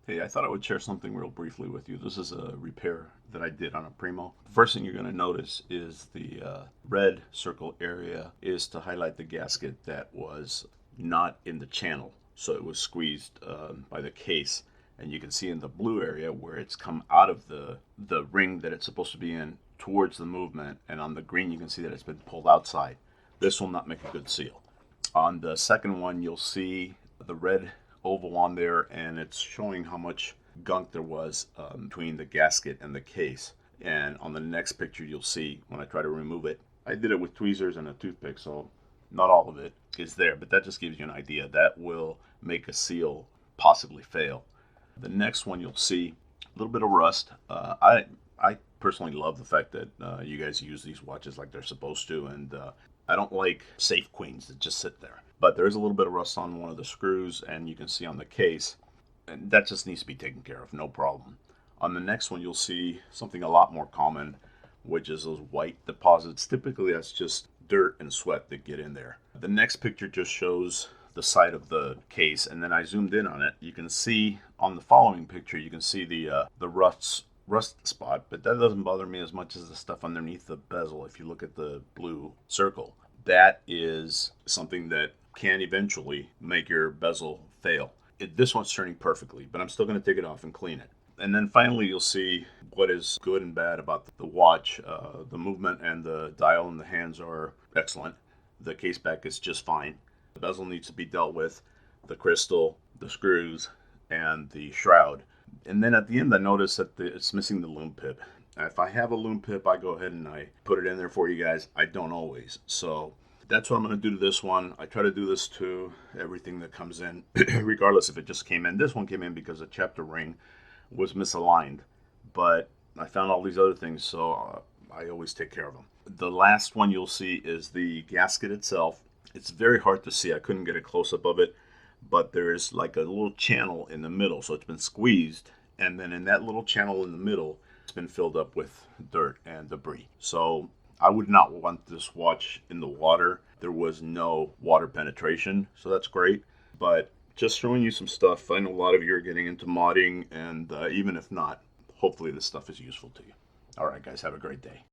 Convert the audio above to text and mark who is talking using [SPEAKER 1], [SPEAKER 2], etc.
[SPEAKER 1] Hey, I thought I would share something real briefly with you. This is a repair that I did on a Primo. First thing you're going to notice is the red circle area is to highlight the gasket that was not in the channel. So it was squeezed by the case. And you can see in the blue area where it's come out of the ring that it's supposed to be in towards the movement. And on the green, you can see that it's been pulled outside. This will not make a good seal. On the second one, you'll see the red oval on there, and it's showing how much gunk there was between the gasket and the case. And on the next picture, you'll see when I try to remove it, I did it with tweezers and a toothpick, so not all of it is there, but that just gives you an idea. That will make a seal possibly fail. The next one you'll see a little bit of rust. I personally love the fact that you guys use these watches like they're supposed to, and I don't like safe queens that just sit there. But there is a little bit of rust on one of the screws, and you can see on the case, and that just needs to be taken care of, no problem. On the next one, you'll see something a lot more common, which is those white deposits. Typically, that's just dirt and sweat that get in there. The next picture just shows the side of the case, and then I zoomed in on it. You can see on the following picture, you can see the rust spot, but that doesn't bother me as much as the stuff underneath the bezel. If you look at the blue circle, that is something that can eventually make your bezel fail. This one's turning perfectly, but I'm still going to take it off and clean it. And then finally, you'll see what is good and bad about the watch. The movement and the dial and the hands are excellent. The case back is just fine. The bezel needs to be dealt with, the crystal, the screws, and the shroud. And then at the end, I noticed that it's missing the loom pip. If I have a loom pip, I go ahead and I put it in there for you guys. I don't always. So that's what I'm going to do to this one. I try to do this to everything that comes in, regardless if it just came in. This one came in because the chapter ring was misaligned, but I found all these other things, so I always take care of them. The last one you'll see is the gasket itself. It's very hard to see. I couldn't get a close up of it, but there's like a little channel in the middle, so it's been squeezed, and then in that little channel in the middle, it's been filled up with dirt and debris. So I would not want this watch in the water. There was no water penetration, so that's great. But just showing you some stuff. I know a lot of you are getting into modding, and even if not, hopefully this stuff is useful to you. All right, guys, have a great day.